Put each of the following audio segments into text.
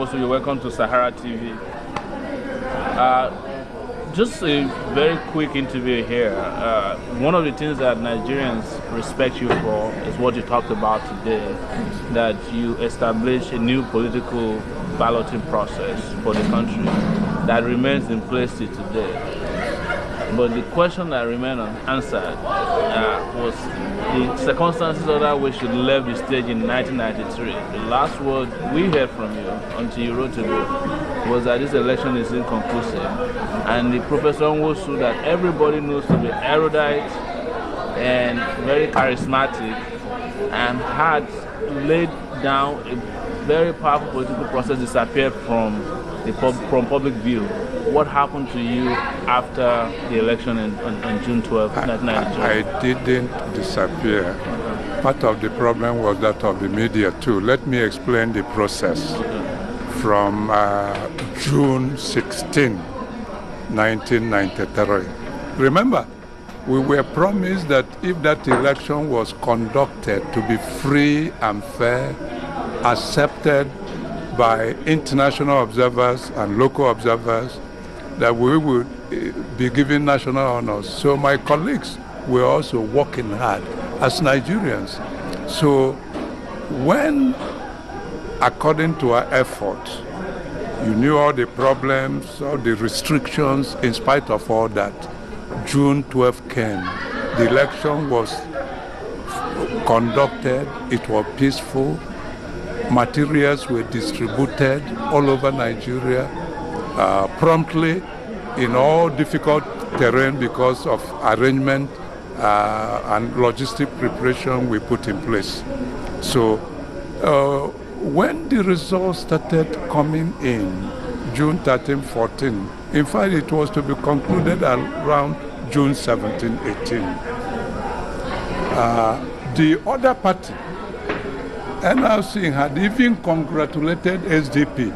Nwosu. You're welcome to Sahara TV. Just a very quick interview here. One of the things that Nigerians respect you for is what you talked about today, that you established a new political balloting process for the country that remains in place till today. But the question that remained unanswered was the circumstances under which you left the stage in 1993. The last word we heard from you until you wrote a book was that this election is inconclusive. And the Professor Nwosu that everybody knows to be erudite and very charismatic and had laid down a very powerful political process disappeared from public view. What happened to you after the election on June 12, 1993? I didn't disappear. Part of the problem was that of the media too. Let me explain the process. From June 16, 1993. Remember, we were promised that if that election was conducted to be free and fair, accepted by international observers and local observers, that we would be given national honors. So my colleagues were also working hard as Nigerians. So when, according to our efforts, you knew all the problems, all the restrictions, in spite of all that, June 12 came. The election was conducted, it was peaceful, materials were distributed all over Nigeria, promptly in all difficult terrain because of arrangement and logistic preparation we put in place. So when the results started coming in, June 13, 14, in fact it was to be concluded around June 17, 18. The other party, NRC, had even congratulated SDP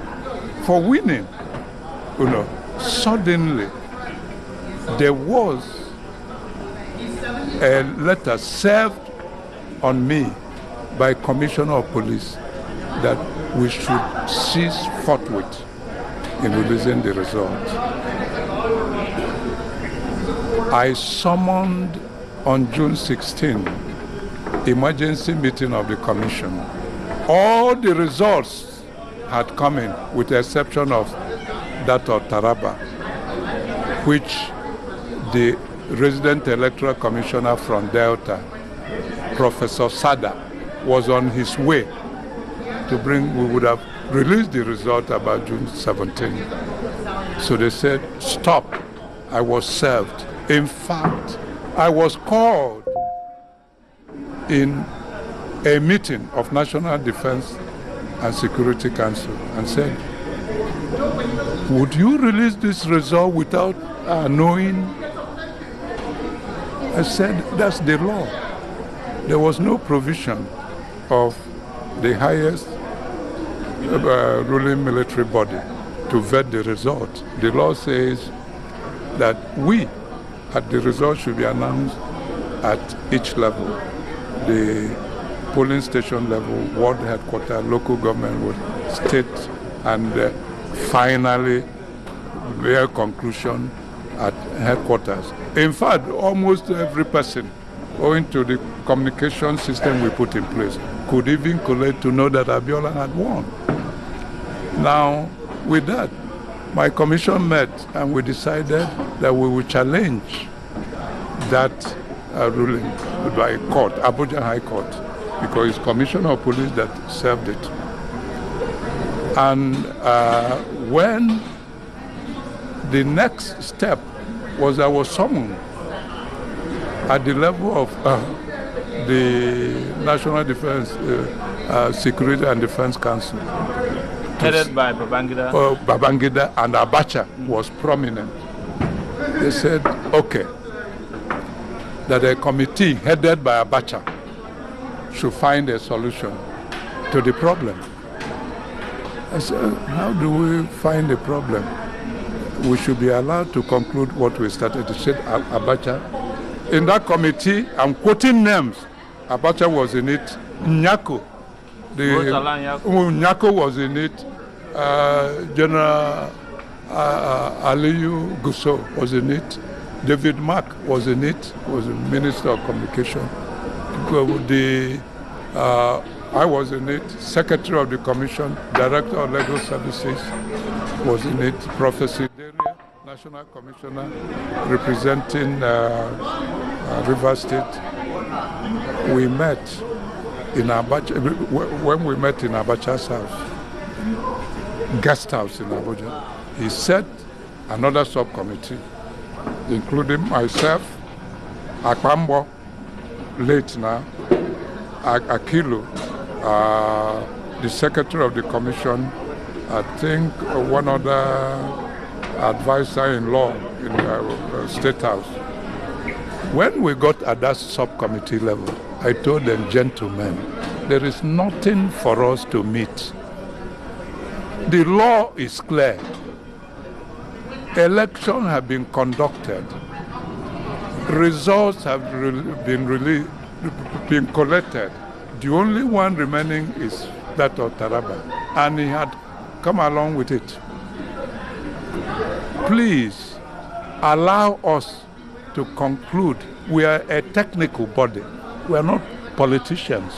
for winning. You know, suddenly there was a letter served on me by Commissioner of Police that we should cease forthwith in releasing the result. I summoned on June 16 emergency meeting of the commission. All the results had come in with the exception of that of Taraba, which the resident electoral commissioner from Delta, Professor Sada, was on his way to bring. We would have released the result about June 17. So they said, stop. I was served. In fact, I was called in a meeting of National Defense and Security Council and said, would you release this result without knowing? I said, that's the law. There was no provision of the highest ruling military body to vet the result. The law says that the result should be announced at each level. The polling station level, ward headquarters, local government, state, and finally their conclusion at headquarters. In fact, almost every person, owing to the communication system we put in place, could even collate to know that Adeola had won. Now, with that, my commission met and we decided that we would challenge that ruling by court, Abuja High Court, because it's Commissioner of Police that served it. And when the next step was I was summoned at the level of the National Defense Security and Defense Council. Headed by Babangida? Babangida and Abacha was prominent. They said, okay, that a committee headed by Abacha should find a solution to the problem. I said, how do we find a problem? We should be allowed to conclude what we started. He said, Abacha. In that committee, I'm quoting names. Abacha was in it. Nyako. Nyako was in it. General Aliyu Gusso was in it. David Mark was in it, was the Minister of Communication. I was in it. Secretary of the Commission, Director of Legal Services was in it. Professor Deria, National Commissioner representing Rivers State. We met in Abacha, when we met in Abacha's house, guest house in Abuja. He set another subcommittee, including myself, Akpambo, late now, Akilu, the Secretary of the Commission, I think one other advisor-in-law in the State House. When we got at that subcommittee level, I told them, gentlemen, there is nothing for us to meet. The law is clear. Elections have been conducted. Results have been collected. The only one remaining is that of Taraba, and he had come along with it. Please allow us to conclude. We are a technical body. We are not politicians.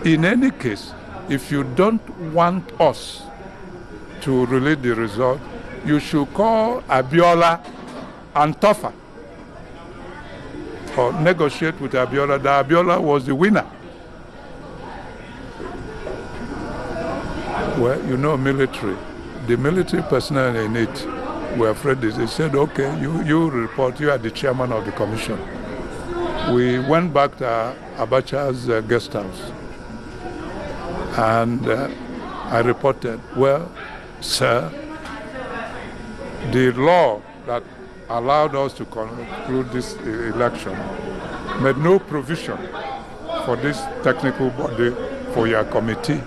In any case, if you don't want us to release the result, you should call Adeola and Tofa or negotiate with Adeola. That Adeola was the winner. Well, you know, military. The military personnel in it were afraid. They said, okay, you report, you are the chairman of the commission. We went back to Abacha's guest house. And I reported, well, sir, the law that allowed us to conclude this election made no provision for this technical body, for your committee.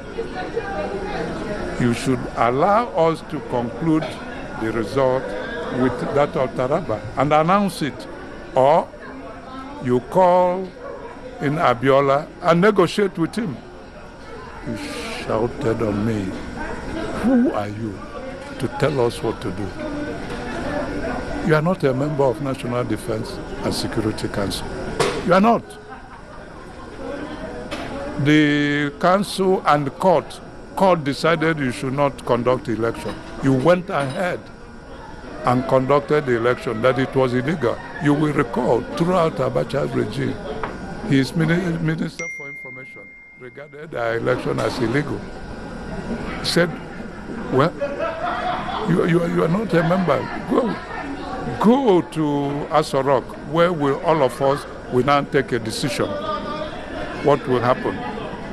You should allow us to conclude the result with that of Taraba and announce it. Or you call in Adeola and negotiate with him. He shouted on me, who are you to tell us what to do? You are not a member of National Defense and Security Council. You are not. The council and the court decided you should not conduct the election. You went ahead and conducted the election, that it was illegal. You will recall, throughout Abacha's regime, his Minister for Information regarded the election as illegal. He said, well, you are not a member. Go to Aso Rock, where all of us will now take a decision. What will happen?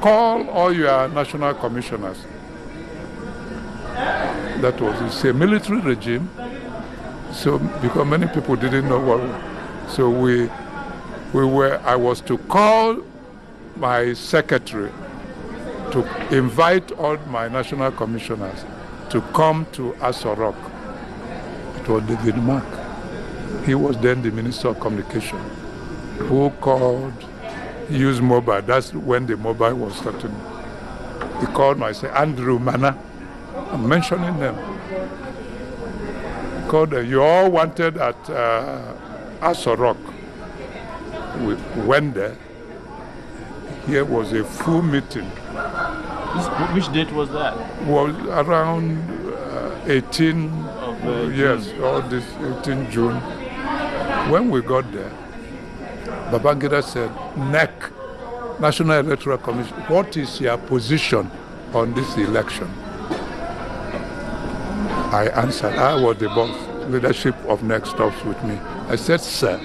Call all your national commissioners. That was a military regime. So because many people didn't know what, so I was to call my secretary to invite all my national commissioners to come to Aso Rock. It was David Mark. He was then the Minister of Communication, who used mobile. That's when the mobile was starting. He called myself Andrew Mana. I'm mentioning them. Called you all wanted at Aso Rock. We went there. Here was a full meeting. Which date was that? Was around 18 of yes, all this 18 June. When we got there, Babangida said, NEC, National Electoral Commission, what is your position on this election? I answered, I was the boss. Leadership of NEC stops with me. I said, sir,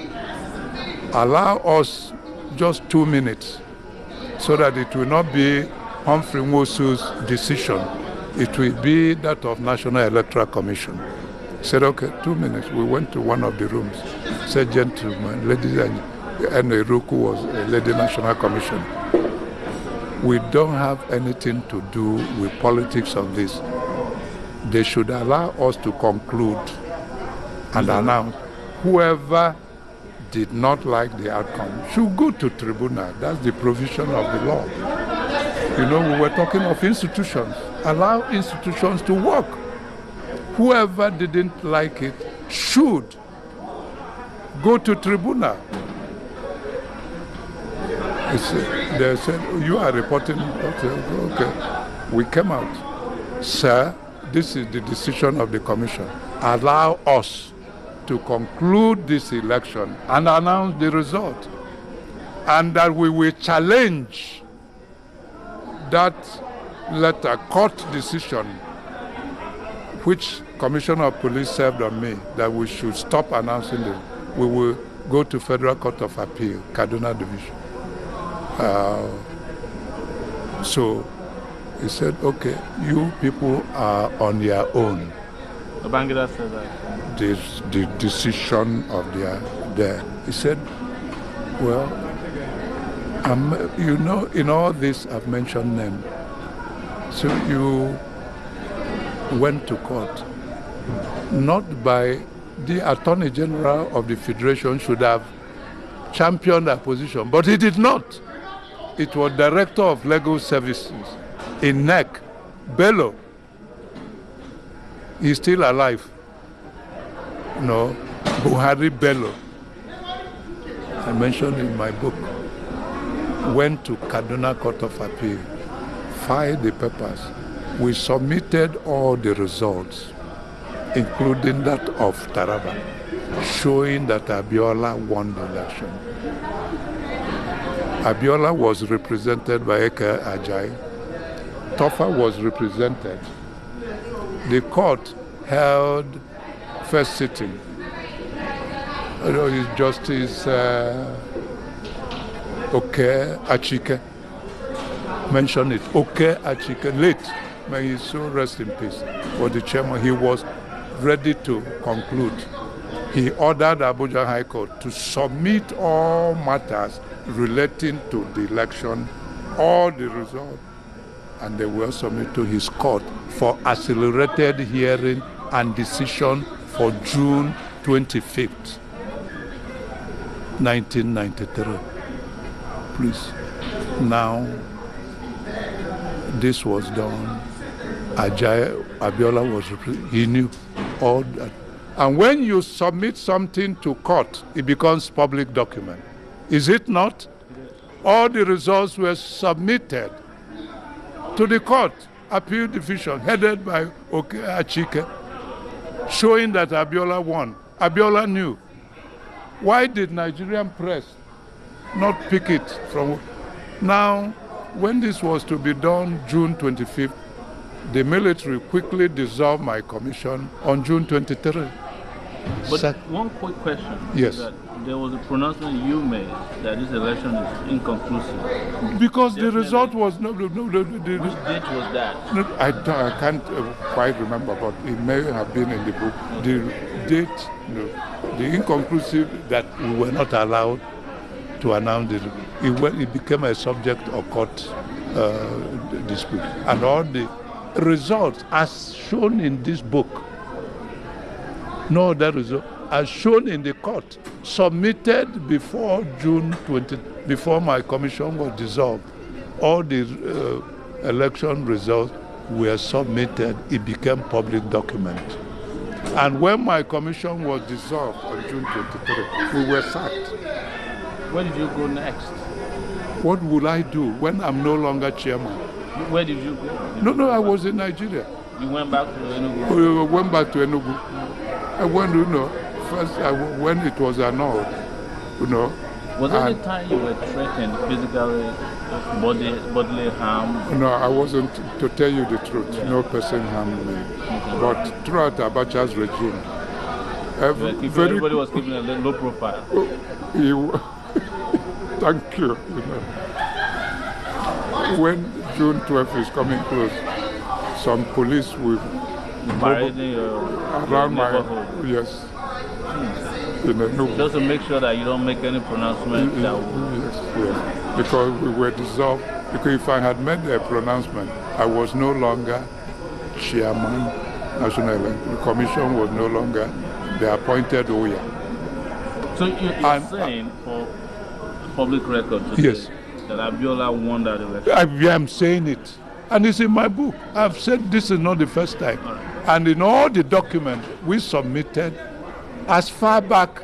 allow us just 2 minutes so that it will not be Humphrey Nwosu's decision. It will be that of National Electoral Commission. He said, okay, 2 minutes. We went to one of the rooms. Said, gentlemen, ladies and Ruku was a lady National Commission. We don't have anything to do with politics of this. They should allow us to conclude and announce whoever did not like the outcome should go to tribunal. That's the provision of the law. You know, we were talking of institutions. Allow institutions to work. Whoever didn't like it should go to tribunal. They said, you are reporting. Okay. We came out. Sir, this is the decision of the commission. Allow us to conclude this election and announce the result. And that we will challenge that letter, court decision, which Commissioner of Police served on me, that we should stop announcing it. We will go to Federal Court of Appeal, Kaduna Division. So he said, okay, you people are on your own. Babangida said that. The decision of there. He said, well, you know, in all this I've mentioned them. So you went to court, not by the Attorney General of the Federation should have championed that position, but he did not. It was Director of Legal Services in NEC, Bello. He's still alive. No, Buhari Bello. I mentioned in my book. Went to Kaduna Court of Appeal, filed the papers. We submitted all the results, including that of Taraba, showing that Adeola won the election. Adeola was represented by Eke Ajayi. Tofa was represented. The court held first sitting. His Justice Achike mentioned it. Achike, late, may his soul rest in peace. For the chairman, he was ready to conclude. He ordered Abuja High Court to submit all matters relating to the election, all the results, and they were submitted to his court for accelerated hearing and decision for June 25th, 1993. Please. Now, this was done. Adeola was, he knew all that. And when you submit something to court, it becomes public document. Is it not? All the results were submitted to the court, appeal division, headed by Achike, showing that Adeola won. Adeola knew. Why did Nigerian press not pick it from? Now, when this was to be done June 25th, the military quickly dissolved my commission on June 23rd. But one quick question. Yes. That there was a pronouncement you made that this election is inconclusive. Because the result was no. Which date was that? I can't quite remember, but it may have been in the book. The date, the inconclusive that we were not allowed to announce it. It became a subject of court dispute, and all the results, as shown in this book, no other result, as shown in the court, submitted before June 20, before my commission was dissolved. All the election results were submitted. It became public document. And when my commission was dissolved on June 23, we were sacked. Where did you go next? What would I do when I'm no longer chairman? Where did you go? No, I was in Nigeria. You went back to Enugu? We went back to Enugu. I went, first when it was annulled, Was there any time you were threatened physically, bodily harm? No, I wasn't, to tell you the truth. Yeah. No person harmed me. Okay. But throughout Abacha's regime, everybody was keeping a low profile. Thank you. When June 12th is coming close, some police will around my yes. Just to make sure that you don't make any pronouncement. Yes, because we were dissolved. Because if I had made a pronouncement, I was no longer chairman. National Electoral Commission was no longer the appointed Oya. So you're saying for public record? Yes. That Adeola won that election. I'm saying it. And it's in my book. I've said this is not the first time. Right. And in all the documents we submitted as far back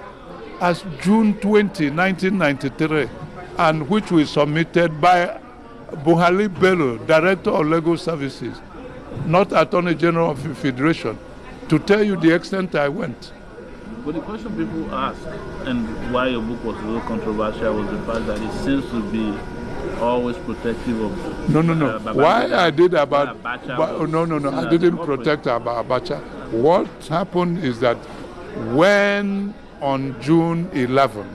as June 20, 1993, and which we submitted by Buhari Bello, Director of Legal Services, not Attorney General of the Federation, to tell you the extent I went. But the question people ask, and why your book was a little controversial, was the fact that it seems to be always protective of... No. Why I did about... No. I didn't protect about Abacha. What happened is that when on June 11,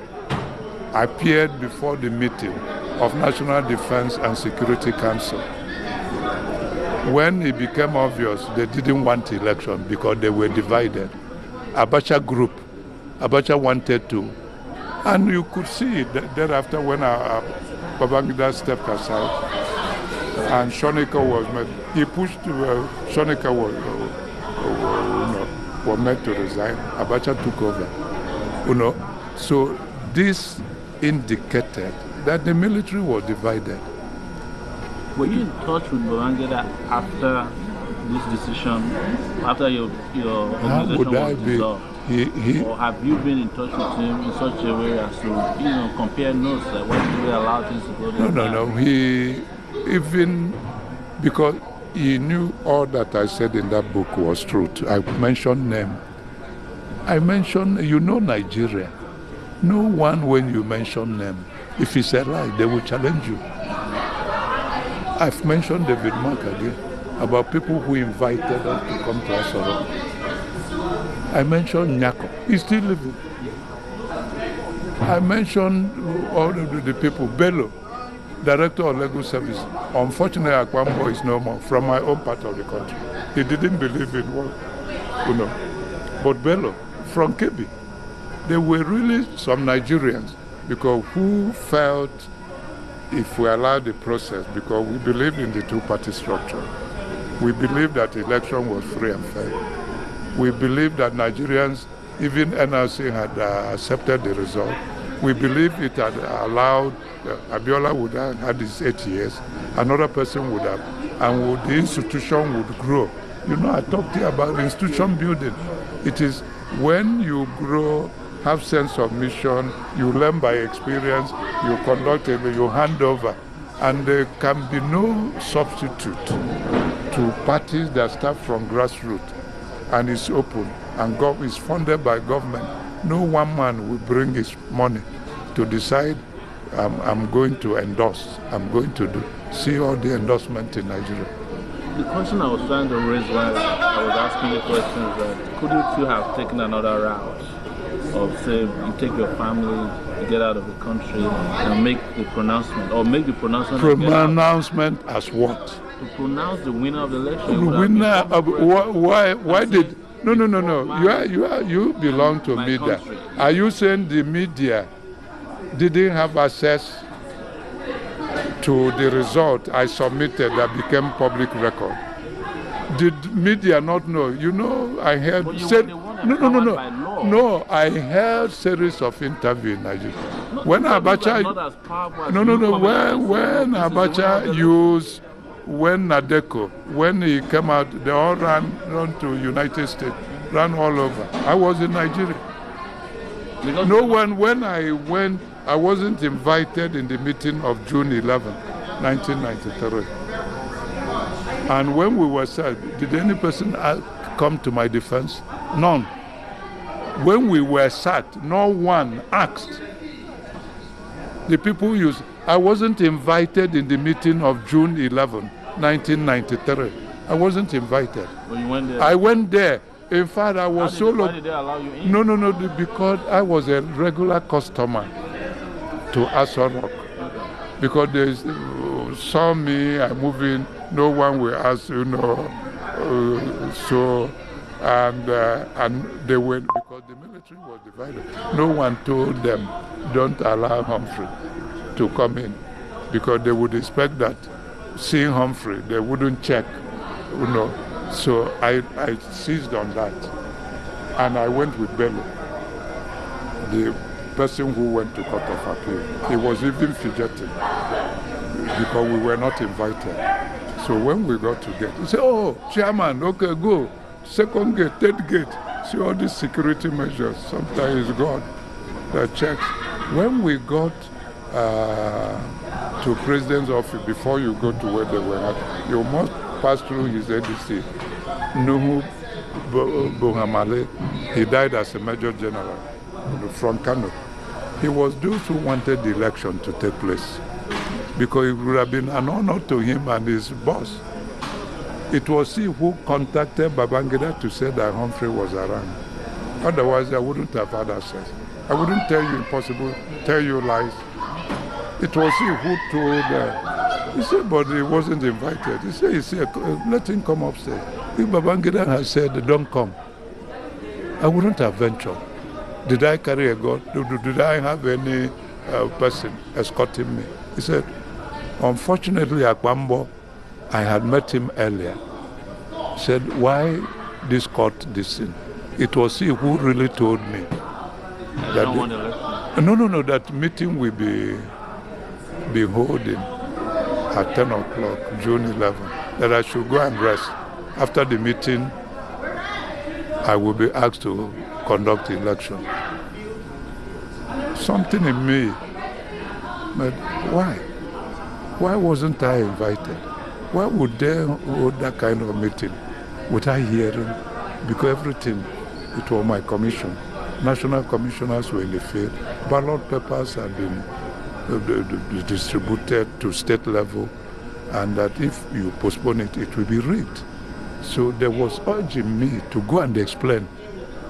I appeared before the meeting of National Defense and Security Council, when it became obvious they didn't want election because they were divided. Abacha group, Abacha wanted to. And you could see it thereafter when Babangida stepped aside and Shonika was met. He pushed, Shonika was meant to resign. Abacha took over. So this indicated that the military was divided. Were you in touch with Babangida after this decision, after your organization was dissolved? Or have you been in touch with him in such a way as to compare notes, like why did we allow things to go there? No. He even because he knew all that I said in that book was truth. I mentioned name. I mentioned, Nigeria. No one, when you mention name, if it's a lie, they will challenge you. I've mentioned David Mark again about people who invited us to come to Sowore. I mentioned Nyako. He's still living. I mentioned all the people. Bello, Director of Legal Service. Unfortunately, Akwambo is no more from my own part of the country. He didn't believe in what, But Bello, from Kebbi, there were really some Nigerians because who felt if we allowed the process, because we believe in the two-party structure. We believe that the election was free and fair. We believe that Nigerians, even NRC, had accepted the result. We believe it had allowed, Adeola would have had his 8 years, another person would have, and the institution would grow. I talked here about institution building. It is when you grow, have sense of mission, you learn by experience, you conduct it, you hand over, and there can be no substitute to parties that start from grassroots. And it's open and is funded by government. No one man will bring his money to decide I'm going to endorse, I'm going to see all the endorsement in Nigeria. The question I was trying to raise while I was asking the question is that couldn't you have taken another route of say you take your family, you get out of the country and make the pronouncement Pronouncement as what? To pronounce the winner of the election. Why did no? You belong to media. Country. Are you saying the media didn't have access to the result I submitted that became public record? Did media not know? I heard No, I held series of interviews in Nigeria. When Abacha used when Nadeko, when he came out, they all ran to United States, ran all over. I was in Nigeria. When I went, I wasn't invited in the meeting of June 11, 1993. And when we were said, did any person come to my defense? None. When we were sat, no one asked. The people used. I wasn't invited in the meeting of June 11, 1993. I wasn't invited. Well, you went there. I went there. In fact, I was Why did they allow you in? No, because I was a regular customer to Sowore. Because they saw me, I move in, no one will ask, and they went, because the military was divided. No one told them, don't allow Humphrey to come in, because they would expect that seeing Humphrey, they wouldn't check, So I seized on that, and I went with Bello. person who went to Court of Appeal. He was even fidgeting because we were not invited. So when we got to gate, he said, "Oh, chairman, okay, go. Second gate, third gate." See all these security measures. Sometimes it's God that checks. When we got to president's office, before you go to where they were at, you must pass through his ADC. Nwosu'S, he died as a major general from Kano. He was those who wanted the election to take place because it would have been an honor to him and his boss. It was he who contacted Babangida to say that Humphrey was around. Otherwise, I wouldn't have had access. I wouldn't tell you impossible, tell you lies. It was he who told he said, but he wasn't invited. He said, let him come upstairs. If Babangida had said, don't come, I wouldn't have ventured. Did I carry a gun? Did I have any person escorting me? He said, unfortunately, Akbambo, I had met him earlier. He said, why this court this thing? It was he who really told me that that meeting will be holding at 10 o'clock, June 11, that I should go and rest. After the meeting, I will be asked to conduct the election. Something in me, but why? Why wasn't I invited? Why would they hold that kind of meeting without hearing? Because everything, it was my commission. National commissioners were in the field. Ballot papers had been distributed to state level, and that if you postpone it, it will be rigged. So there was urging me to go and explain.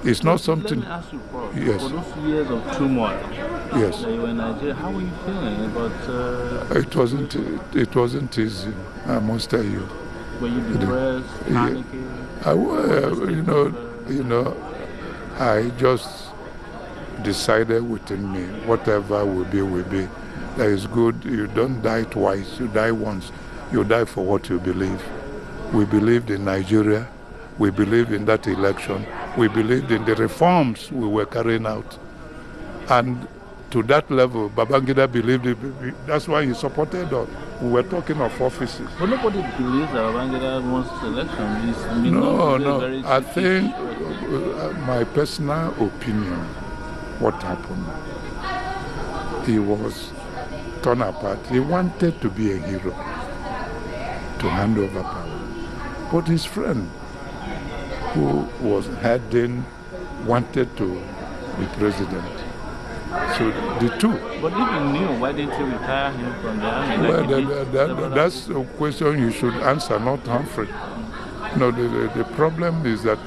It's not something. Let me ask you, Prof. Yes. For those years of turmoil, yes, that you were in Nigeria, how were you feeling about? It wasn't easy. I must tell you. Were you depressed, panicking? I just decided within me, whatever will be, will be. That is good. You don't die twice. You die once. You die for what you believe. We believed in Nigeria. We believed in that election. We believed in the reforms we were carrying out. And to that level, Babangida believed it. That's why he supported us. We were talking of offices. But nobody believes that Babangida wants the election. No. I think my personal opinion, what happened, he was torn apart. He wanted to be a hero, to hand over power. But his friend, who was heading, wanted to be president. So the two. But if you knew, why didn't you retire him from the army? Well, that's a question you should answer, not Humphrey. No, the problem is that,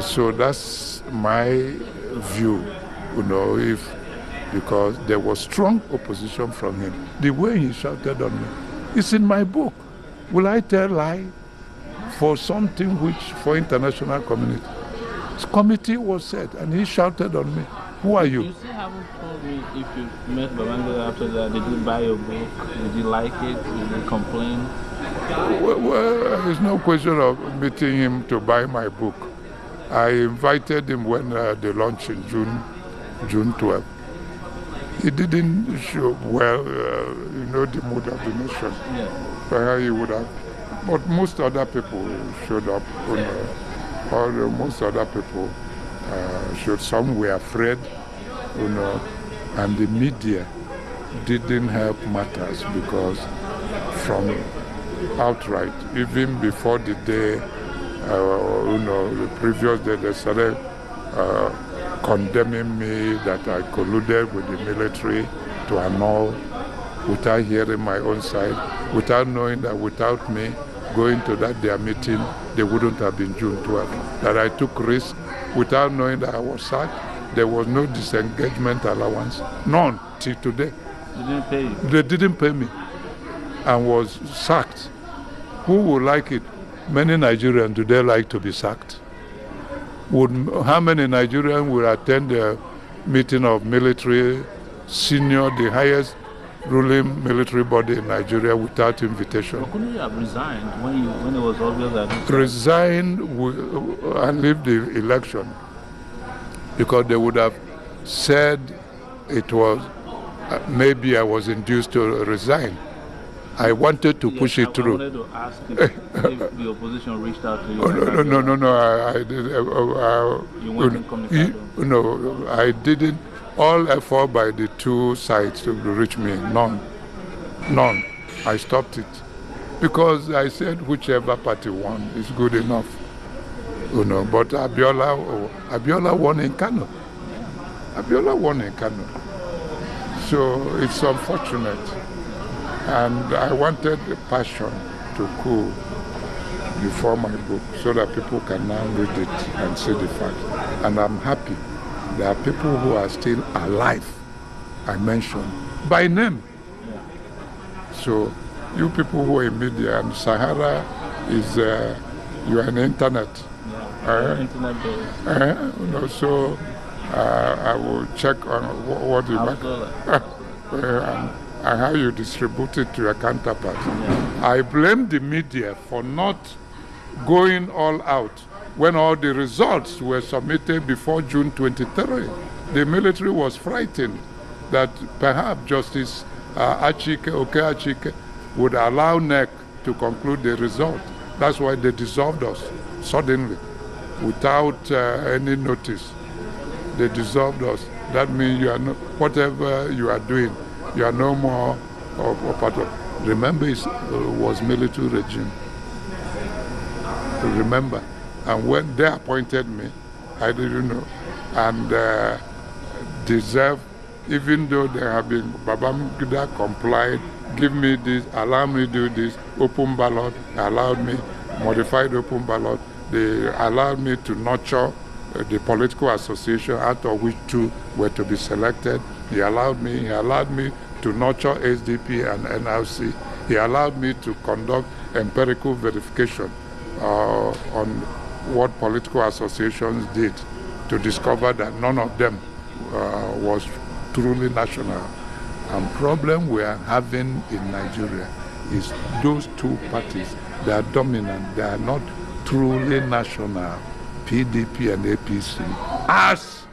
so that's my view, because there was strong opposition from him. The way he shouted on me, it's in my book. Will I tell lie for something which, for international community? His committee was set, and he shouted on me. Who are you? You still haven't told me if you met Babangida after that. Did you buy your book? Did you like it? Did you complain? Well, there's no question of meeting him to buy my book. I invited him when they launched in June 12. He didn't show well, the mood of the nation. Yeah. Perhaps he would have. But most other people showed up, or most other people showed. Some were afraid, and the media didn't help matters because from outright, even before the day, the previous day, they started condemning me that I colluded with the military to annul, without hearing my own side, without knowing that without me going to their meeting, they wouldn't have been June 12th. That I took risk without knowing that I was sacked. There was no disengagement allowance, none till today. They didn't pay you? They didn't pay me and was sacked. Who would like it? Many Nigerians, do they like to be sacked? How many Nigerians will attend the meeting of military senior, the highest ruling military body in Nigeria without invitation? But couldn't you have resigned when it was obvious that... Resigned and leave the election, because they would have said it was maybe I was induced to resign. I wanted to push it through. I wanted to ask if the opposition reached out to you. No. I did. You weren't in communication? No, I didn't. All effort by the two sides to reach me, none. I stopped it because I said whichever party won is good enough. But Adeola won in Kano. So it's unfortunate. And I wanted the passion to cool before my book so that people can now read it and see the facts. And I'm happy there are people who are still alive, I mentioned, by name. So you people who are in media, and Sahara is, you are on the internet. Internet-based. So I will check on what you and how you distribute it to your counterpart. I blame the media for not going all out when all the results were submitted before June 23. The military was frightened that perhaps Justice Achike would allow NEC to conclude the result. That's why they dissolved us suddenly, without any notice. They dissolved us. That means you are whatever you are doing, you are no more a part of. Remember, it was military regime. Remember, and when they appointed me, I didn't know, and deserve, even though they have been Babangida complied, give me this, allow me to do this, open ballot, allowed me, modified open ballot, they allowed me to nurture the political association, out of which 2 were to be selected. He allowed me to nurture SDP and NLC. He allowed me to conduct empirical verification on what political associations did to discover that none of them was truly national. And problem we are having in Nigeria is those 2 parties, they are dominant, they are not truly national, PDP and APC, as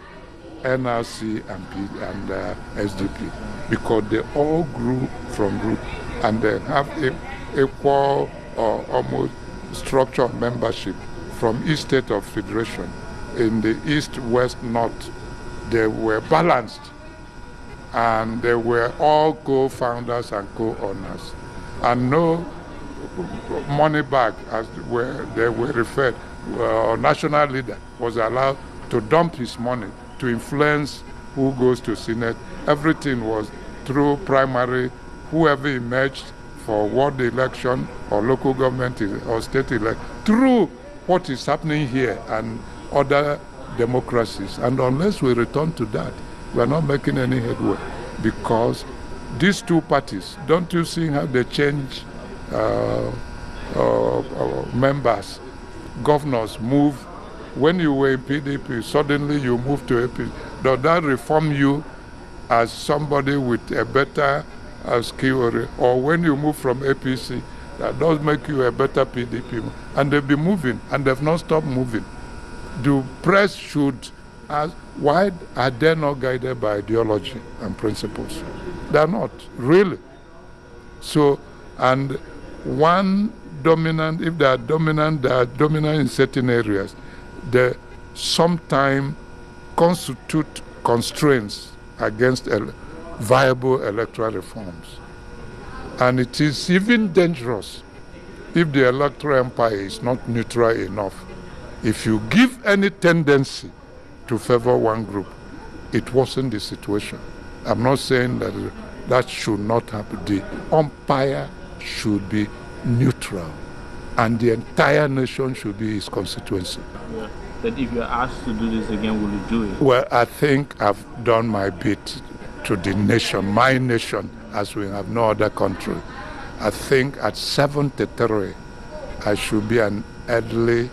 NRC and SDP, because they all grew from root and they have equal or almost structure of membership from each state of federation. In the east, west, north, they were balanced and they were all co-founders and co-owners. And no money back, as they were referred, national leader was allowed to dump his money to influence who goes to Senate. Everything was through primary, whoever emerged for ward election or local government or state election, through what is happening here and other democracies. And unless we return to that, we are not making any headway, because these 2 parties, don't you see how they change members, governors move? When you were in PDP, suddenly you move to AP. Does that reform you as somebody with a better skill? Or when you move from APC, that does make you a better PDP. And they've been moving, and they've not stopped moving. The press should ask, why are they not guided by ideology and principles? They're not, really. So, and one dominant, if they are dominant in certain areas. They sometimes constitute constraints against viable electoral reforms. And it is even dangerous if the electoral empire is not neutral enough. If you give any tendency to favor one group, it worsens the situation. I'm not saying that that should not happen. The umpire should be neutral, and the entire nation should be his constituency. Yeah. That if you're asked to do this again, will you do it? Well, I think I've done my bit to the nation, my nation, as we have no other country. I think at 73, I should be an elderly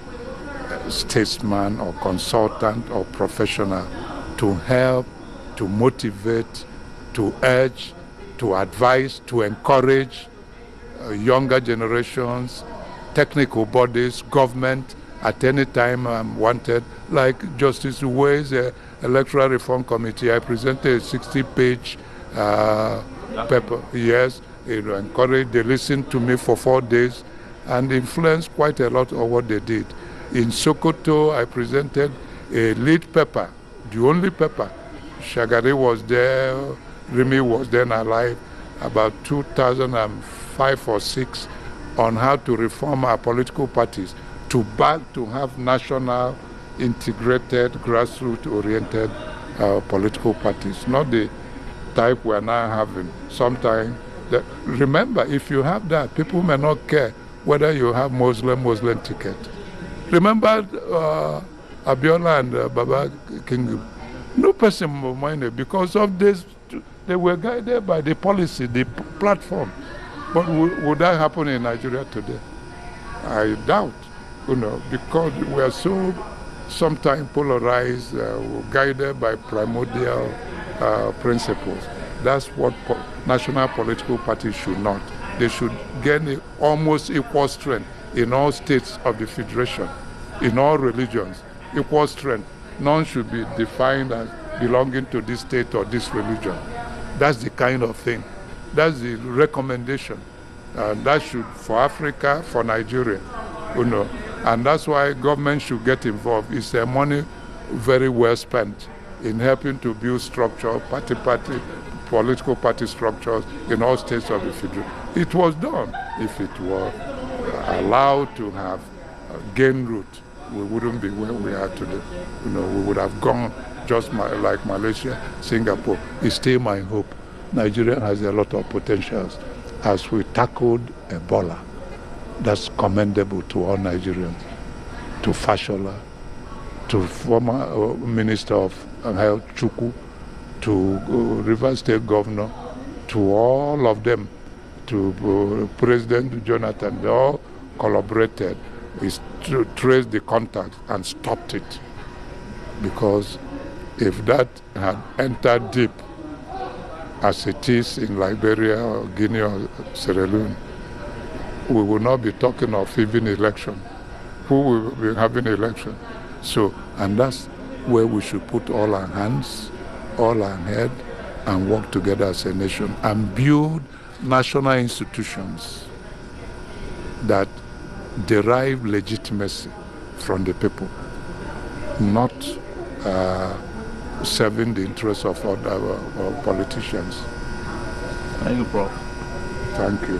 statesman or consultant or professional to help, to motivate, to urge, to advise, to encourage younger generations, technical bodies, government, at any time I'm wanted, like Justice Uwe's Electoral Reform Committee. I presented a 60-page paper. Yes, it encouraged. They listened to me for 4 days and influenced quite a lot of what they did. In Sokoto, I presented a lead paper, the only paper. Shagari was there, Rimi was then alive, about 2005 or 6, on how to reform our political parties to have national, integrated, grassroots-oriented political parties, not the type we're now having. Sometimes, remember, if you have that, people may not care whether you have Muslim ticket. Remember Adeola and Baba King? No person will mind it because of this. They were guided by the policy, the platform. But would that happen in Nigeria today? I doubt, because we are so sometimes polarized, guided by primordial principles. That's what national political parties should not. They should gain almost equal strength in all states of the federation, in all religions, equal strength. None should be defined as belonging to this state or this religion. That's the kind of thing. That's the recommendation. That should, for Africa, for Nigeria, and that's why government should get involved. It's money very well spent in helping to build structure, political party structures in all states of the federation. It was done. If it were allowed to have gained root, we wouldn't be where we are today. We would have gone just like Malaysia, Singapore. It's still my hope. Nigeria has a lot of potentials. As we tackled Ebola, that's commendable to all Nigerians, to Fashola, to former Minister of Health, Chukwu, to Rivers State Governor, to all of them, to President Jonathan. They all collaborated is to trace the contact and stopped it. Because if that had entered deep, as it is in Liberia or Guinea or Sierra Leone, we will not be talking of even election. Who will be having election? So, and that's where we should put all our hands, all our head, and work together as a nation and build national institutions that derive legitimacy from the people, not serving the interests of other politicians. Thank you, Prof. Thank you.